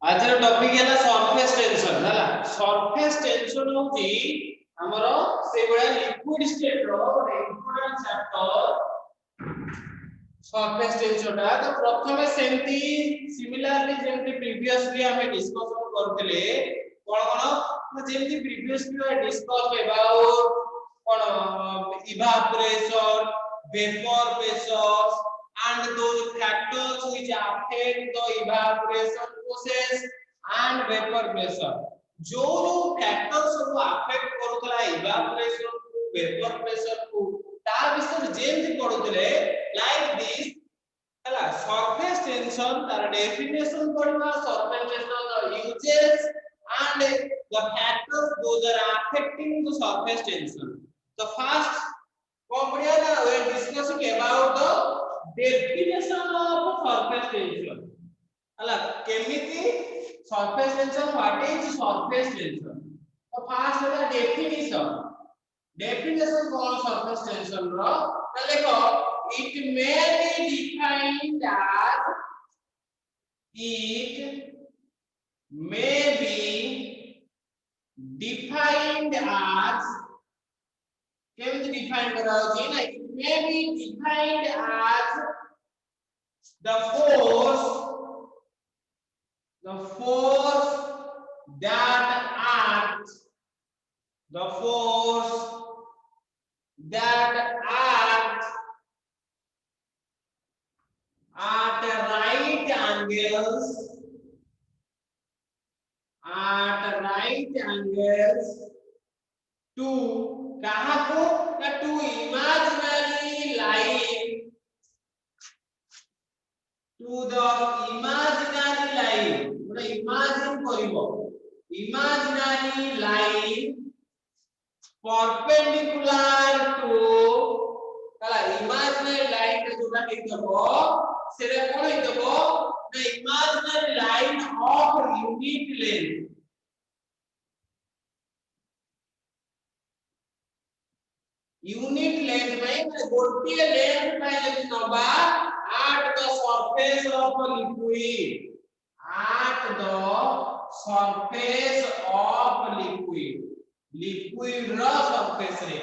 आज टॉपिक है surface tension है सरफेस टेंशन होची हमरो से बडा लिक्विड स्टेट रो इम्पोर्टेंट चैप्टर सरफेस टेंशन टा तो प्रथमे सेमती सिमिलरली जेमती प्रीवियसली हमें डिस्कशन करथिले कोन जेमती प्रीवियसली डिस्कस अबाउट कोन evaporation vapor pressure and those factors which affect the evaporation process and vapor pressure जो फैक्टर सब अफेक्ट करूतला इवापोरेशन को वेपर प्रेशर को ता विषय जेमति पढुतले लाइक दिस हला सरफेस टेंशन तार डेफिनेशन पढिबा surface tension the uses and the factors those are affecting the surface tension. The first we are discussing about the definition of surface tension. Hala kemiti surface tension, what is surface tension? So first is the definition. Definition for surface tension ro lekho it may be defined as केमिति define करा होची ना it may be defined as the force that acts at right angles to कहा को to imaginary line to the imaginary line मतलब imagine करिवो imaginary line perpendicular to कला imaginary line के जोटा ठीक दबो सेरे कोन ही दबो the imaginary line of unit length unit length में गोटिए लेंथ में यदि नबा at the surface of liquid liquid रा surface रे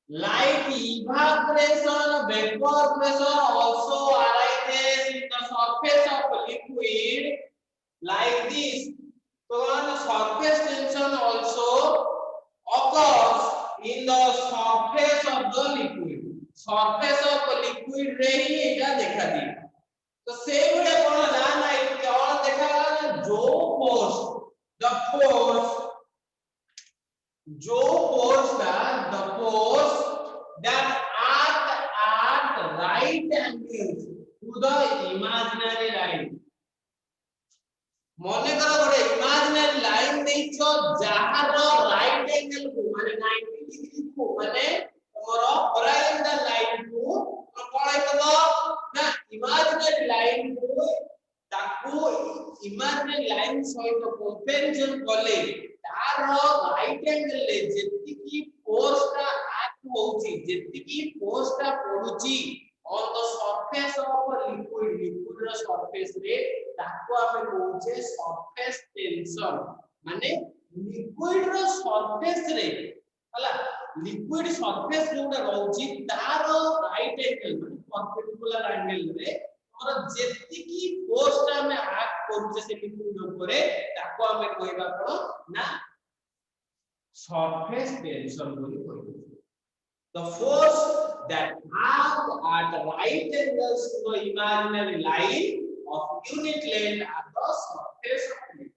like evaporation vapor pressure also arises in the surface of liquid like this so the surface tension also occurs in the surface of the liquid रे ही एटा देखा दी तो से बड़े कोन ना it और देखा जो force the force that at right angles to the imaginary line मने करो गोटे इमेजिनरी लाइन देइछो जहार राइट एंगल को माने 90 डिग्री को माने तमरो होराइजोनल लाइन को कोन हेतबो ना इमेजिनरी लाइन को ताकू इमेजिनरी लाइन सहित कंपैरिजन करले तार राइट एंगल ले जेति की फोर्स का एक्ट होउची जेति की फोर्स का पडुची on the surface of a liquid रा surface रे ताको हमें कहउचे surface tension माने liquid रा surface रे हला liquid surface जोटा रहउची तार राइट एंगल माने परपेंडिकुलर एंगल रे और जेति की फोर्स का हमें एक्ट करूचे से लिक्विड ऊपर ताको हमें कहबा कोन ना surface tension बोली कहबो the force that acts at right angles to the imaginary line of unit length at the surface of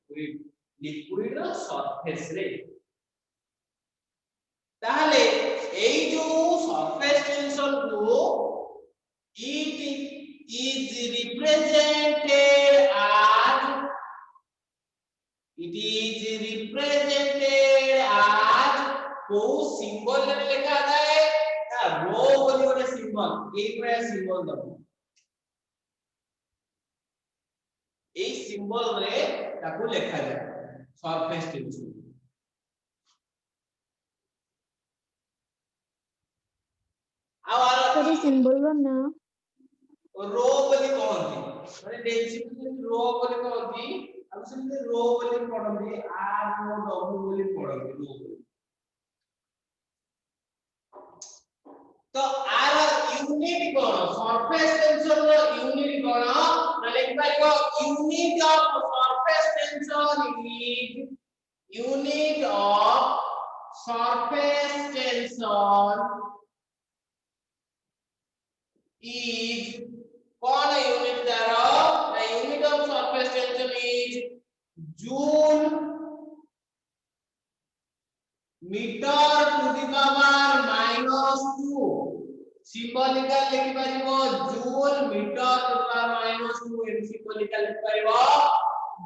liquid surface रे ताले एई जो surface tension को it is represented as को सिंबल रे लिखा जाए रो बोली गोटे सिंबल एक रे सिंबल दबो ए सिंबल रे ताकू लिखा जाए सरफेस टेंशन आवार सिंबल ना रो बोली कहंती माने डेंसिटी रो बोली कहंती अब समझे रो बोली पढ़ंदी आर रो डब्ल्यू बोली पढ़ंदी रो बोली तो आर यूनिट कोन सरफेस टेंशन रो यूनिट कोन ना लिख पाइबो unit of surface tension is unit of surface tension is कौन है यूनिट द्वारा the unit of surface tension is joule meter to the power -2 symbolical लिखि परिबो joule meter to the power -2 M symbolical लिखि परिबो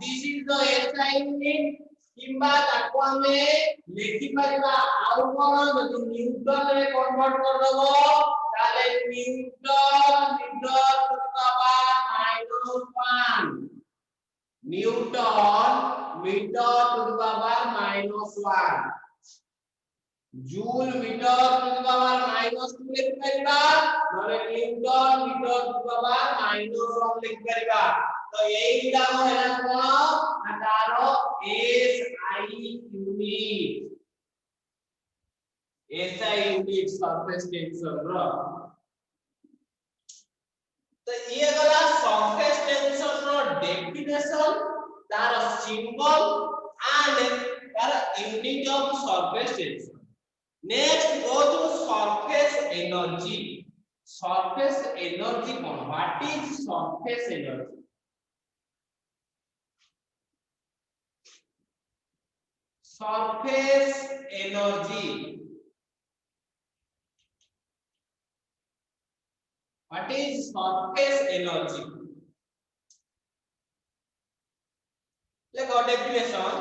this is the SI unit किंबा ताको हमें लिखि परिबा आउ कोन जदि न्यूटन रे कन्वर्ट कर दबो ताले newton metre to the power -1 newton metre to the power -1 joule metre to the power -2 लिखि परिबा नले newton metre to the power -1 लिखि परिबा तो यही दाम है कोन ना तारो SI unit SI unit surface tension रो तो ये गला सरफेस टेंशन रो डेफिनेशन तार सिंबल एंड तार unit of surface tension next go to surface energy कोन what is surface energy surface energy what is surface energy like our definition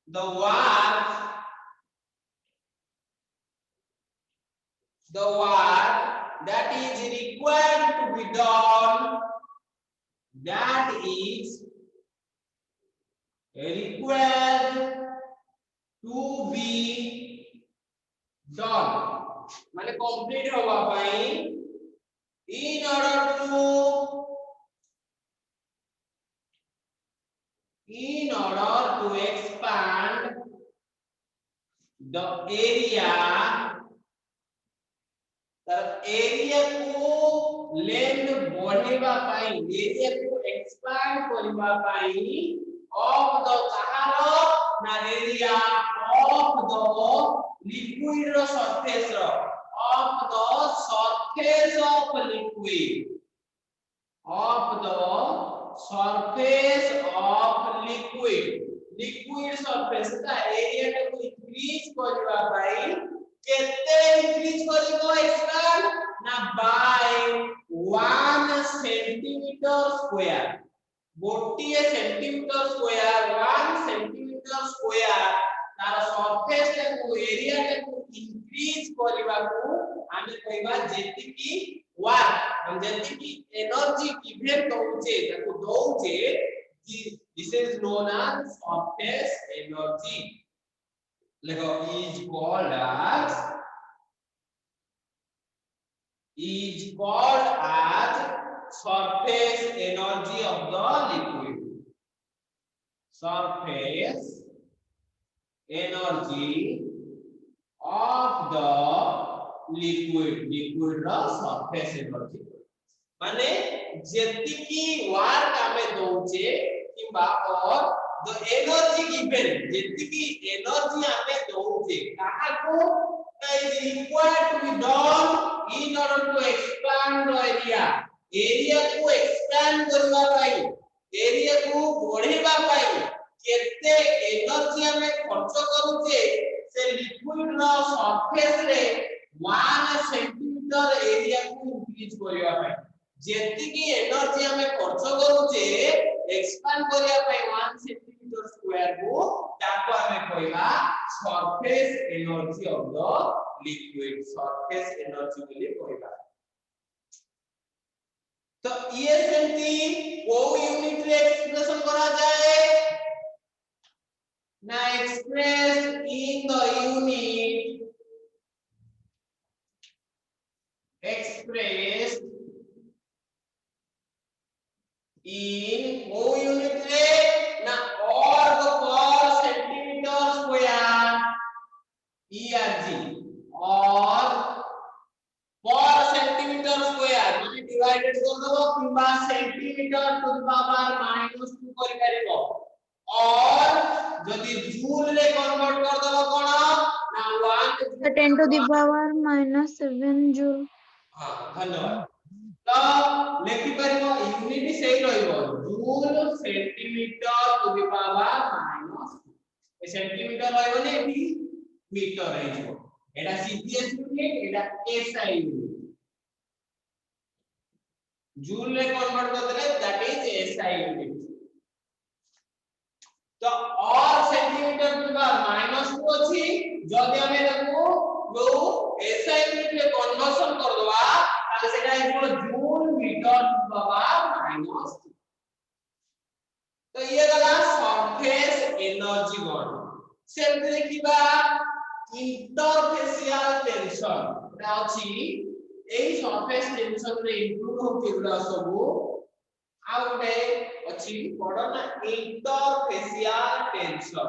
the work that is required to be done that is required to be done माने complete होवा पाई in order to expand the area तर area को length बढ़ेबा पाई area को expand करबा पाई of the kaharo na area of the liquid surface of the surface of liquid of the surface of liquid surface का area को increase करबा पाई केते increase करबो expand ना by 1 centimeter square गोटिए सेंटीमीटर स्क्वायर 1 सेंटीमीटर स्क्वायर तार surface को area को इंक्रीज करबा को आमे कहबा जेति की वर्क जेति की एनर्जी गिवन दोचे ताको दोचे this is known as surface energy लेगो is called as surface energy of the liquid surface energy of the liquid रा surface energy माने जेति की वर्क हमें दोचे किबा और the energy given जेति की एनर्जी हमें दोचे कहा को is required to be done in order to expand the area को एक्सपैंड करबा पाई एरिया को बढ़ेबा पाई केते एनर्जी हमें खर्च करूचे से लिक्विड रो सरफेस रे 1 सेंटीमीटर एरिया को इंक्रीज करबा पाई जेति की एनर्जी हमें खर्च करूचे एक्सपैंड करबा पाई 1 सेंटीमीटर स्क्वायर को ताको हमें कहबा surface energy of the liquid surface energy बोली कहबा तो ये सेंटी को यूनिट रे एक्सप्रेशन करा जाए ना expressed in the unit expressed in O unit रे ना बा सेंटीमीटर टू द पावर -2 करि परिबो और जदि जूल रे कन्वर्ट कर दबो कोन ना 1 10 to the power -7 joule. हां धन्यवाद तो लेखि परिबो यूनिट सेही रहइबो joule centimetre to the power -2 ए सेंटीमीटर रहइबो ने एठी मीटर रहइबो एटा सीपीएस यूनिट एटा एसआई यूनिट जूल रे कन्वर्ट कर देले दैट इज एसआई यूनिट तो और सेंटीमीटर टू पावर -2 अछि जदि हमें देखो जो एसआई यूनिट रे कन्वर्जन कर दवा ताले सेटा equal joule metre to power -2 तो ये गला सरफेस एनर्जी बॉडी सेम देखिबा इंटरफेसियल टेंशन एटा अछि एही सरफेस टेंशन रे इंक्लूड होके गुडा सब आ गोटे अछि बड ना इंटरफेसियल टेंशन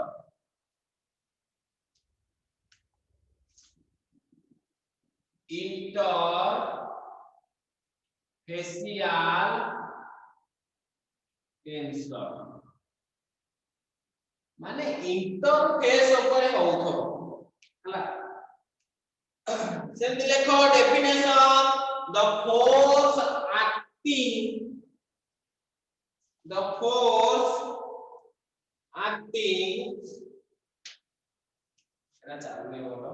माने इंटरफेस ऊपर होथो हला सेम लिखो डेफिनेशन द फोर्स acting एना चालू नहीं बोलो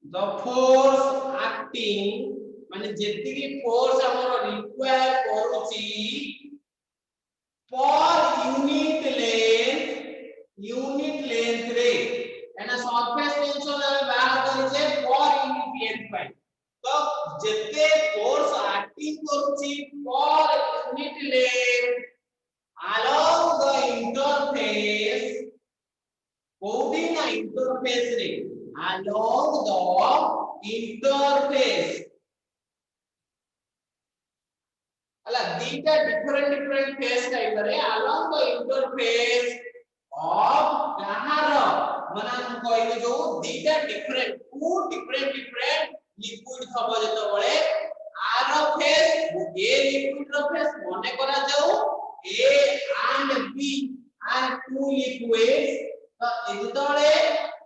द फोर्स acting माने जेति की फोर्स हमरो रिक्वायर करूची पर यूनिट लेंथ रे एना सरफेस टेंशन हम बाहर करिसे पर यूनिट लेंथ पाई तो जेते फोर्स एक्टिंग करूची पर unit length along the interface कोडिंग इंटरफेस रे along the interface अला दीटा डिफरेंट फेस टाइप रे along the interface of कहार माने हम कहले जो दीटा टू डिफरेंट लिक्विड थबो जतो बळे आर फेस ए लिक्विड रो फेस मने करा जाऊ A and B are two liquids तो एततळे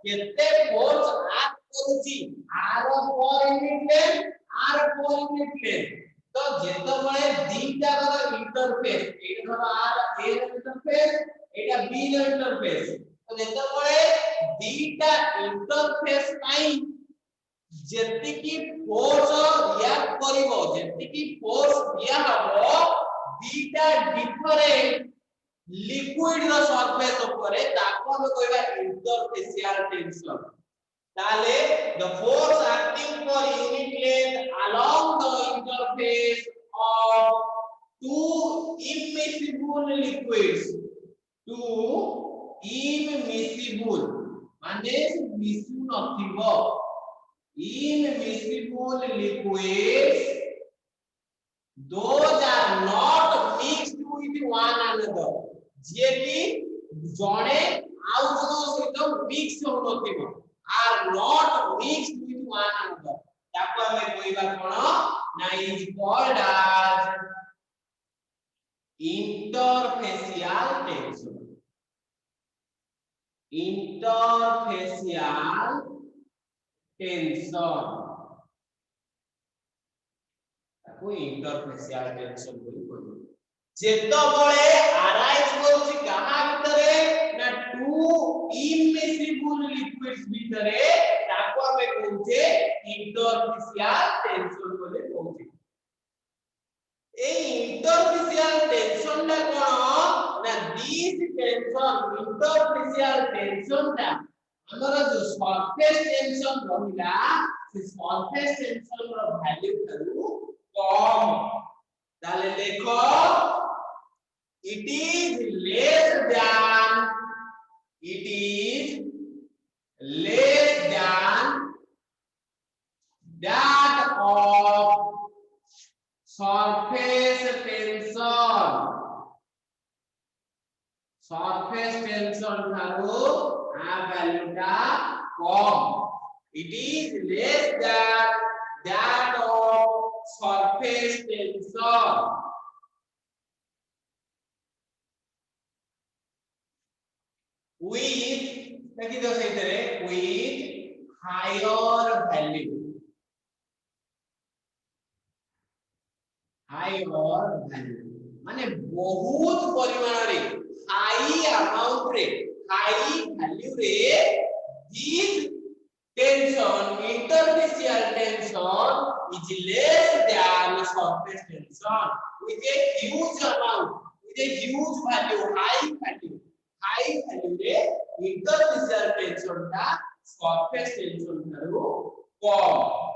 केते फोर्स एक्ट करूची r per unit length r per unit length तो जेतबळे दीटा रो इंटरफेस एटा धर r a रो इंटरफेस एटा b रो इंटरफेस तो जेतबळे दीटा इंटरफेस पाई जेतिकी फोर्स रिएक्ट करिवो जेतिकी फोर्स दिया हबो दीटा डिफरेंट लिक्विड रो सरफेस ऊपर ताको हम कहबा इंटरफेसियल टेंशन ताले the force acting for unit length along the interface of two immiscible liquids माने मिसु नथिबो immiscible liquids those are not mixed with one another जे कि जणे आउ जनो सहित mix होनथिबो are not mixed with one another ताको हमें कहबा कोन ना is called as interfacial tension ताको इंटरफेसियल टेंशन बोली कहबो जेतबळे अराइज करूची काहा भितरे ना टू इमिसिबल लिक्विड्स भितरे ताको हमें कहूचे इंटरफेसियल टेंशन बोली कहूचे ए इंटरफेसियल टेंशन ना कोन ना दिस टेंशन इंटरफेसियल टेंशन ता हमरा जो सरफेस टेंशन रहिला से सरफेस टेंशन रो वैल्यू करू कम ताले देखो it is less than that of surface tension थारो आ वैल्यू टा कम it is less than that of surface tension with देखिए तो सही तरह with higher value माने बहुत परिमाण रे हाई अमाउंट रे हाई वैल्यू रे this tension interfacial tension is less than surface tension with a huge amount with a huge value high value रे interfacial tension ता surface tension ठारू कम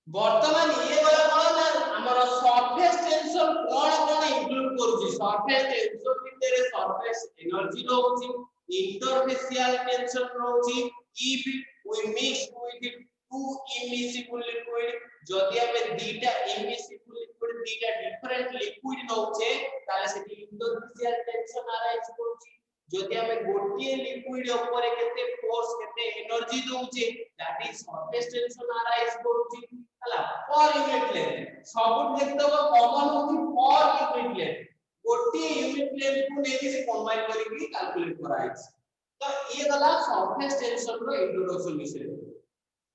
वर्तमान ये वाला कोन ना हमर सरफेस टेंशन कोन इंक्लूड करूची सरफेस टेंशन भितरे सरफेस एनर्जी रहउची इंटरफेसियल टेंशन रहउची if we mix with two immiscible liquid जदि हमें दीटा इमिसिबल लिक्विड दीटा डिफरेंट लिक्विड नउचे ताले सेठी इंटरफेसियल टेंशन अराइज करूची जदि हमें गोटिए लिक्विड ऊपर केते फोर्स केते एनर्जी दउचे that is surface tension arise करूची हला पर यूनिट लेंथ सब देखतब कॉमन होची पर यूनिट लेंथ गोटी यूनिट लेंथ को नेकी से कंबाइन करके कैलकुलेट कराई तो ये गला सरफेस टेंशन रो इंट्रोडक्शन विषय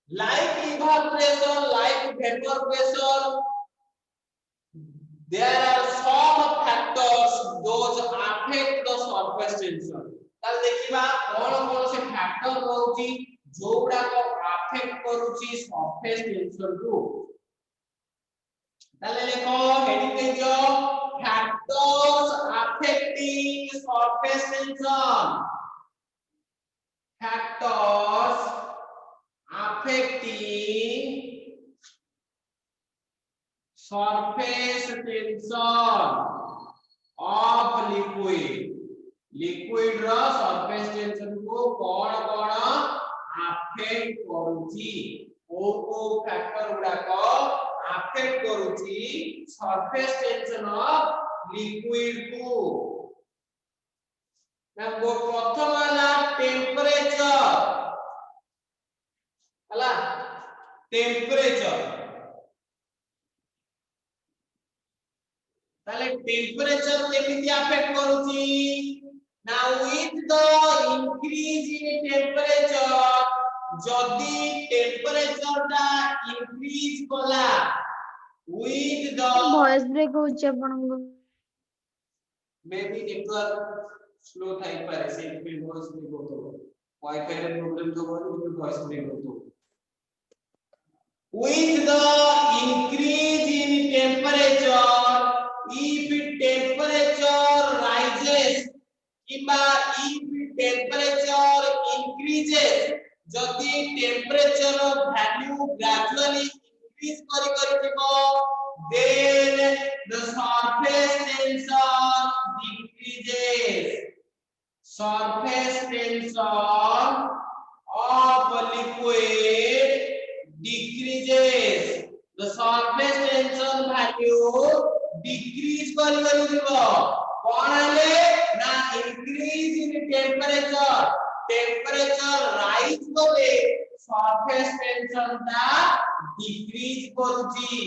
like evaporation like vapour pressure there are some factors those affect the surface tension ताल देखिबा कोन से फैक्टर रहउची जोड़ा को अफेक्ट करूची सरफेस टेंशन को ताले लेखो हेडिंग देजो factors affecting surface tension factors affecting surface tension of liquid रो surface tension को कोन अफेक्ट करूची ओ फैक्टर गुडा को अफेक्ट करूची सरफेस टेंशन ऑफ लिक्विड को ना वो प्रथम वाला टेंपरेचर हला टेंपरेचर ताले टेंपरेचर केमिति अफेक्ट करूची now with the increase in temperature जदी टेंपरेचर ता इंक्रीज कला with the वॉइस ब्रेक होचे आपनको मे बी नेटवर्क स्लो थाई पारे से पे वॉइस ब्रेक होतो वाईफाई रे प्रॉब्लम तो बोल वॉइस ब्रेक होतो with the increase in temperature if temperature rises किबा if temperature increases जदि टेंपरेचर वैल्यू ग्रेजुअली इंक्रीज करी दिबो then the surface tension decreases surface tension of liquid decreases the surface tension value decrease करी दिबो कोन हले ना इंक्रीज इन टेंपरेचर राइज करे सरफेस टेंशन ता डिक्रीज करूची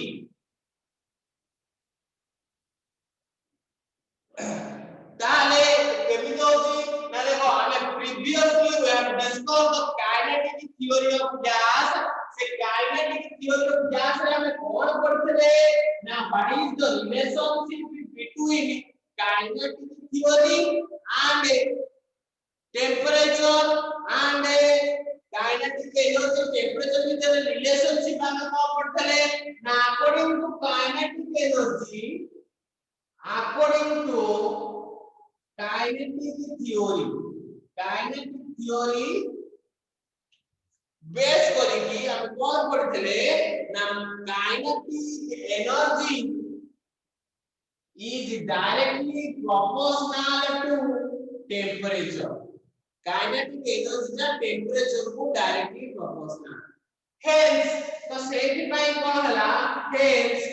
ताले केमिति होची ना देखो हमें previously we have discussed the kinetic theory of gas से काइनेटिक थ्योरी ऑफ गैस रे हमें कोन पढ़थले ना what is the relationship between kinetic theory and temperature and kinetic energy temperature भितर relationship हम को पढ़थले ना according to kinetic theory base करिकी हम कोन पढ़थले ना kinetic energy is directly proportional to temperature. Kinetic energy is temperature को directly proportional. Hence, तो सेट पाई कौन हला? Hence,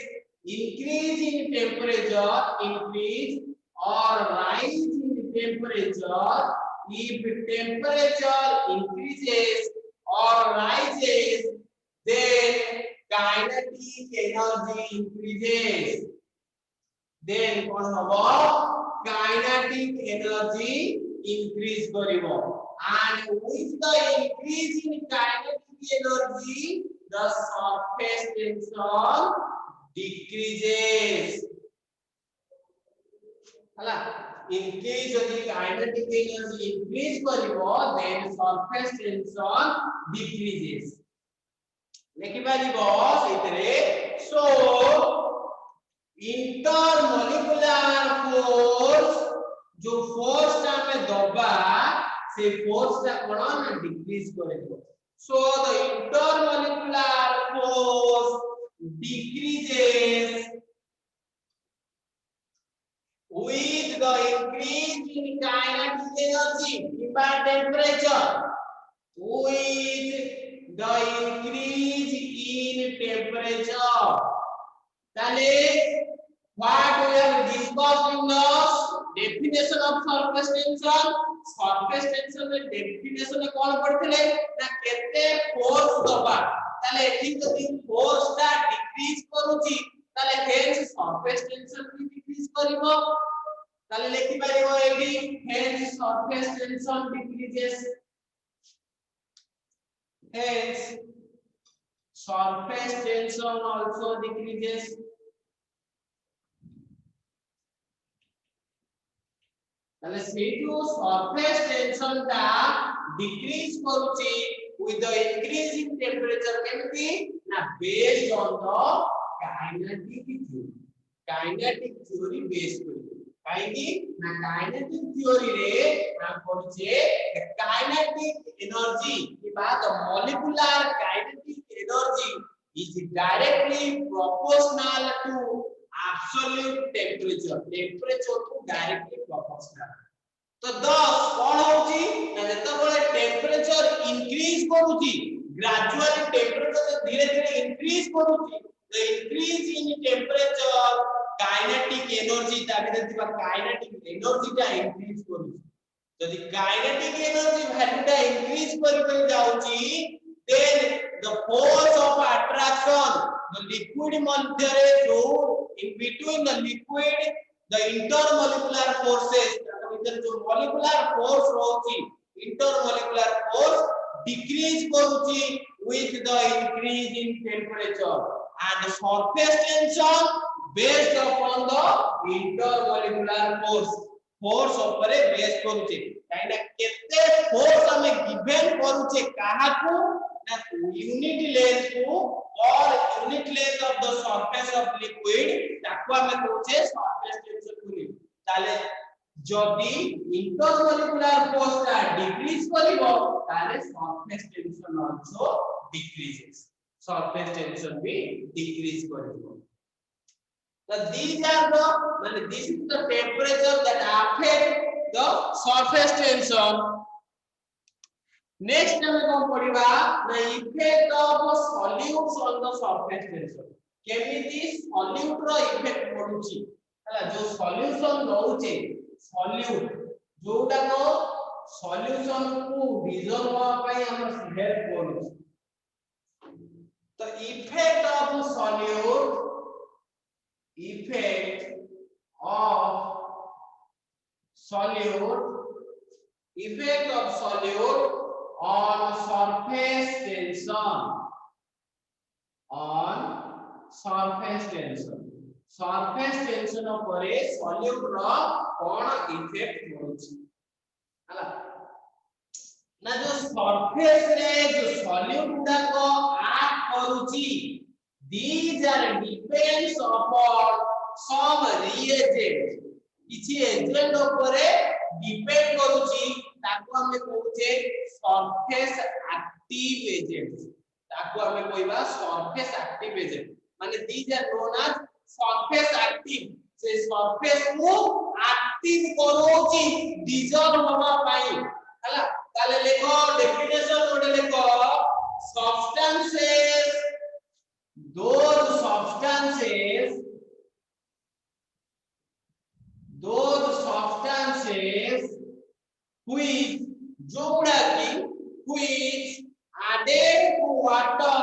increase in temperature, increase or rise in temperature. If temperature increases or rises, then kinetic energy increases, then kon hobo kinetic energy increase karibo, and with the increase in kinetic energy the surface tension decreases. hala, increase the kinetic energy increase karibo, then surface tension decreases. लिखिबारिबो सेतरे so intermolecular force जो force ता में दबा से force ता कोन ना decrease करेबो, so the intermolecular force decreases with the increase in kinetic energy by temperature, with the increase in temperature. Then what we have discussed in the definition of surface tension, surface tension में definition में कौन पढ़ते हैं ना कितने force दबा, ताले ठीक तो दिन force टा decrease करूँगी, ताले hence surface tension भी decrease करिबो, ताले लेखि पारिबो AD hence surface tension decreases, hence surface tension also decreases. ताले सेटू surface tension टा decrease करूची with the increase in temperature केमती ना based on the kinetic theory, kinetic theory based करूची काहेकि ना kinetic theory रे ना पढ़चे kinetic energy की बात molecular kinetic energy is directly proportional to absolute temperature, temperature to directly proportional. तो 10 कौन होची ना जेतबेले टेम्परेचर इंक्रीज करूची, ग्रेजुअली टेम्परेचर धीरे धीरे इंक्रीज करूची, the increase in temperature kinetic energy ता भीतर थिबा काइनेटिक एनर्जी ता इंक्रीज करूची, जदि काइनेटिक एनर्जी वैल्यू ता इंक्रीज करि जाउची, then the force of attraction, the liquid मध्यरे जो in between the liquid, the intermolecular forces, भीतर जो molecular force रहउची, intermolecular force decrease करूची with the increase in temperature, and the surface tension based upon the intermolecular force उपरे base करूची, काइना केते force हमें given करूचे काहाकू ना यूनिट लेंथ को, और unit length of the surface of liquid ताको हमें कहूचे सरफेस टेंशन यूनिट, ताले जदि इंटरमोलिकुलर फोर्स ता डिक्रीज करिवो ताले surface tension also decreases, surface tension भी decrease करिवो. So these are the, this is the temperature that affect the surface tension. Next हम कौन पढ़िबा ना effect of solutes on the surface tension, केमिति solute रो effect पडुची, हला जो solution रहउचे solute जोटा को solution को डिजॉल्व होवा पई हमर हेल्प करूची. तो effect of solute, effect of solute, effect of solute on surface tension, on surface tension, surface tension उपरे solute रो कोन इफेक्ट पडुची, हला ना जो सरफेस रे जो solute गुडा को एक्ट करूची, these are depends upon some reagent, किछि एजेंट उपरे डिपेंड करूची, ताको हमें कहूचे सरफेस एक्टिव एजेंट, ताको हमें कहबा सरफेस एक्टिव एजेंट, माने these are known as surface active, से सरफेस को एक्टिव करूची डिजॉल्व होवा पाई, हला ताले लेखो definition ओडे लेखो, substances, those substances which जोड़ा की which added to water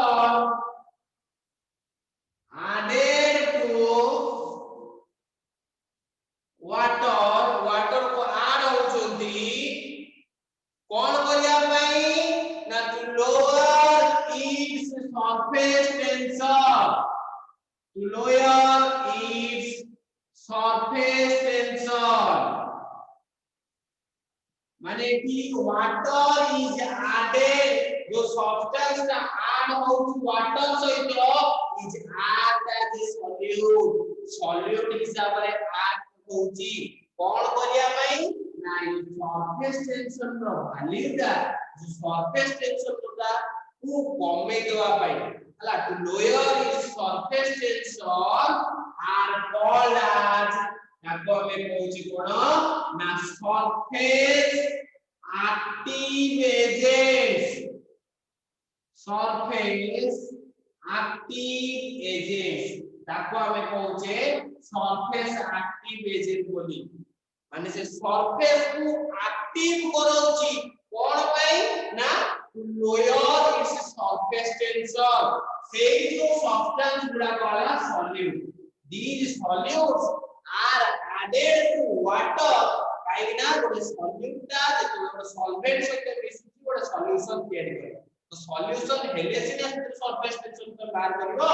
to lower its surface tension माने कि वाटर इज एडेड जो सब्सटेंस का ऐड हो वाटर सहित is add as a solute हिसाब रे ऐड होची कोन करिया पई ना सरफेस टेंशन रो वैल्यू दा जो सरफेस टेंशन दा को कमे देवा पई हला to lower is surface tension are called as ताको में कहूची कोन ना surface active agents surface active agents ताको हमें कहूचे सरफेस एक्टिव एजेंट बोली माने से सरफेस को एक्टिव करौची कोन पई ना लोअर इट्स सरफेस टेंशन से जो सब्सटेंस गुडा कहला solute these solutes are added to water काइना गोटे सॉल्यूट ता जेतो सॉल्वेंट सहित मिसुची गोटे सॉल्यूशन क्रिएट करे तो सॉल्यूशन हेले सिना सरफेस टेंशन तो बाहर करिवो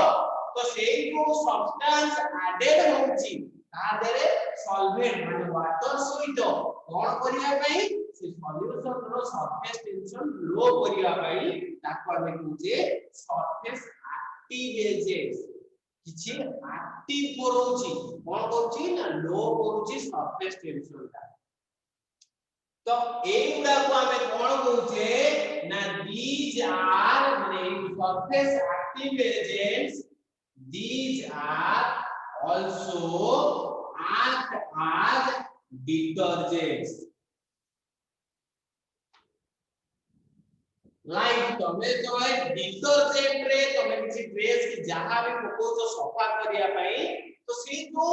तो सेही को सब्सटेंस एडेड होची ता देरे सॉल्वेंट माने वाटर सहित कोन करिया पई से सॉल्यूशन रो सरफेस टेंशन लो करिया पई ताको हम कहूचे सरफेस एक्टिव एजेंट्स किछि एक्टिव करूची कोन करूची ना लो करूची सरफेस टेंशन ता तो एगुडा को हमें कोन कहूचे ना these are माने surface active agents these are also act as detergents like तमे तो डिटरजेंट रे तमे किसी ड्रेस की जहां भी पकोचो सफा करिया पई तो सी जो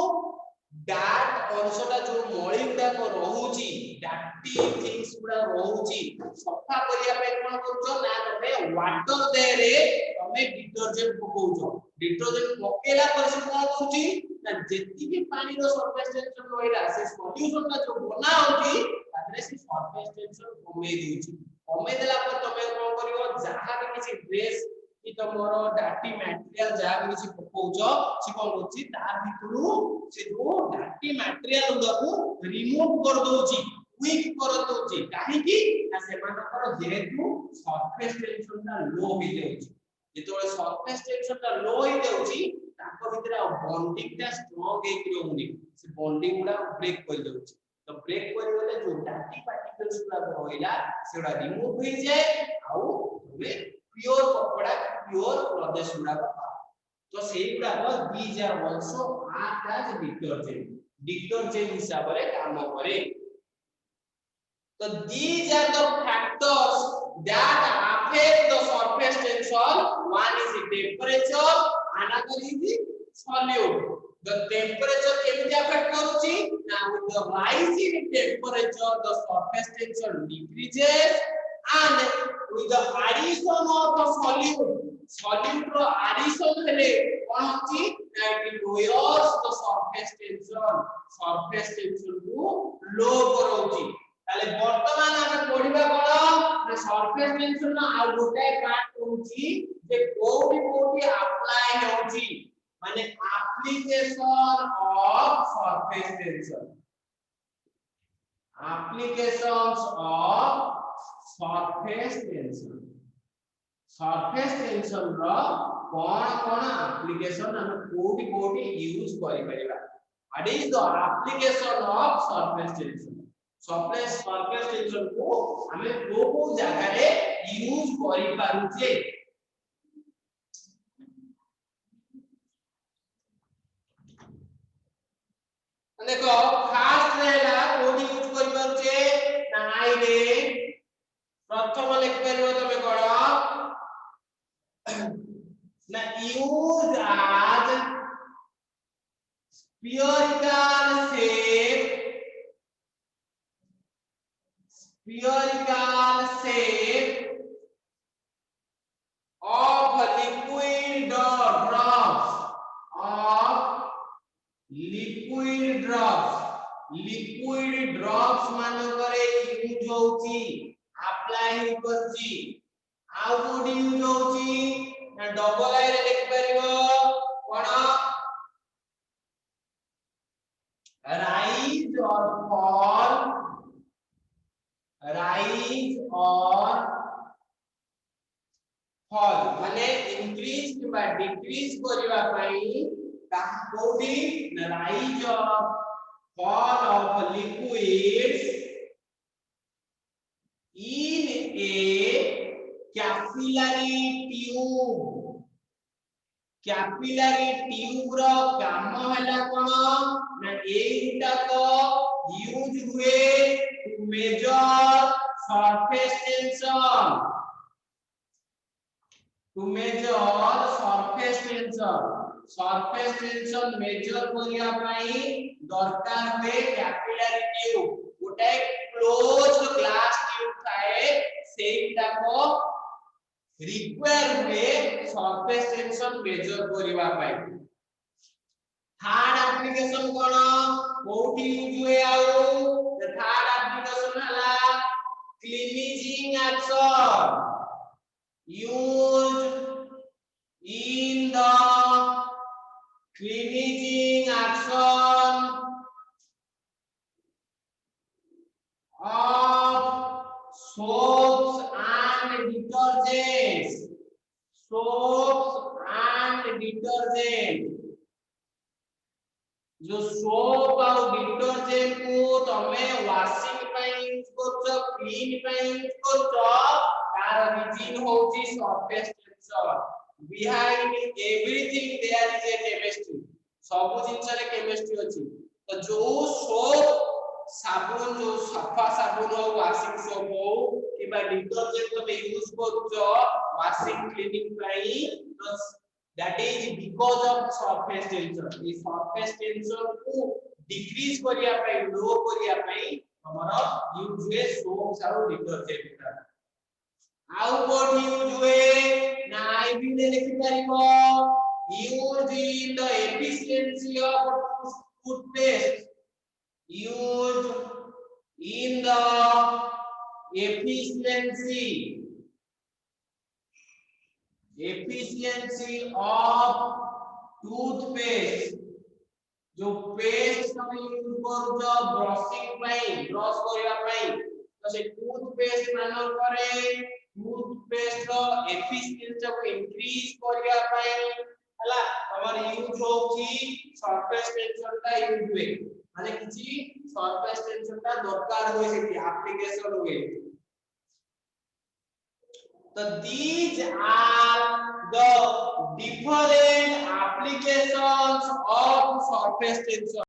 डार्क अंशटा जो मळीटा को रहूची डार्टी थिंग्स गुडा रहूची सफा करिया पई कोन करछो ना तमे वाटर दे रे तमे डिटरजेंट पकोचो डिटरजेंट पकेला पर से कोन होची ना जेति भी पानी रो सरफेस टेंशन होइला से सॉल्यूशन का जो बना होची तारे से सरफेस टेंशन कमे देउची कमे देला पर तमे कोन करियो जहां भी किसी ड्रेस की तमरो डार्टी मटेरियल जहां भी किसी पकोचो से कोन होची तार भितरु से जो डार्टी मटेरियल गुडा को रिमूव कर दोची क्विक कर दोची काहे की ना से मानकर जेहेतु सरफेस टेंशन ता लो हो जाउची जेतोले सरफेस टेंशन ता लो हो जाउची ताको भितर बॉन्डिंग ता स्ट्रांग हे कि रहउनी से बॉन्डिंग गुडा ब्रेक कर जाउची तो ब्रेक करी गले जो डार्टी पार्टिकल्स गुडा होइला सेडा रिमूव हो जाए आउ तमे प्योर कपड़ा प्योर प्रदेश गुडा तो सेही गुडा these are also act as detergent हिसाब रे काम करे तो these are the factors that affect the surface tension one is the temperature another is the solute the temperature केमि affect करूची now with the rise in temperature the surface tension decreases and with the addition of the solute ro addition हेले कोन होची that it lowers the surface tension को लो करूची ताले वर्तमान हम पढिबा कोन surface tension ना आ गोटे पार्ट होची जे कोठी अप्लाई होची माने application of surface tension applications of surface tension row cone application हम कोठी यूज करि परिबा what is the application of surface tension को हमें को जगह रे यूज करि पारुचे देखो फास्ट रहेला कोड यूज करि पारुचे ना आई रे प्रथम लिख परिबो तमे कोन ना यूज आज spherical shape of liquid drops मान करे यूज होची अप्लाई करची आउ कोडी यूज होची ना डबल आई रे लिख परिबो कोन or fall, rise or fall माने increase किबा decrease करिवा पई ता कोठी rise or fall of liquids in a capillary tube. Capillary tube रो काम हला कोन ना एटा को यूज हुए to measure surface tension surface tension measure करिया पई दरकार हुए कैपिलरी ट्यूब गोटे क्लोज्ड ग्लास ट्यूब थाए सेटा को रिक्वायर हुए सरफेस टेंशन मेजर करिवा पाई थर्ड एप्लीकेशन कोन कोठी यूज हुए आउ द थर्ड एप्लीकेशन हला cleansing action used in the cleansing action of soaps and detergents जो सोप और डिटर्जेंट को तमे वॉशिंग पे यूज करछो क्लीन पे यूज करछो तार रीजन होची surface tension behind everything there is a chemistry सब जिंस रे केमिस्ट्री अछि तो जो सोप साबुन जो सफा साबुन हो वॉशिंग सोप हो किबा डिटर्जेंट तमे यूज करछो वॉशिंग क्लीनिंग पई तो that is because of surface tension this surface tension को decrease करिया पई लो करिया पई हमर यूज हुए सोप्स और डिटर्जेंट आउ कोड यूज हुए ना आईबी ने लिखि परिबो used in the efficiency of toothpaste used in the efficiency of toothpaste जो पेस्ट हम यूज करजो ब्रशिंग पई ब्रश करिया पई तो से टूथपेस्ट मानन करे टूथपेस्ट रो एफिशिएंसी को इंक्रीज करिया पई हला हमर यूज होची सरफेस टेंशन ता यूज हुए माने किछि सरफेस टेंशन ता दरकार होय से एप्लीकेशन हुए So these are the different applications of surface tension.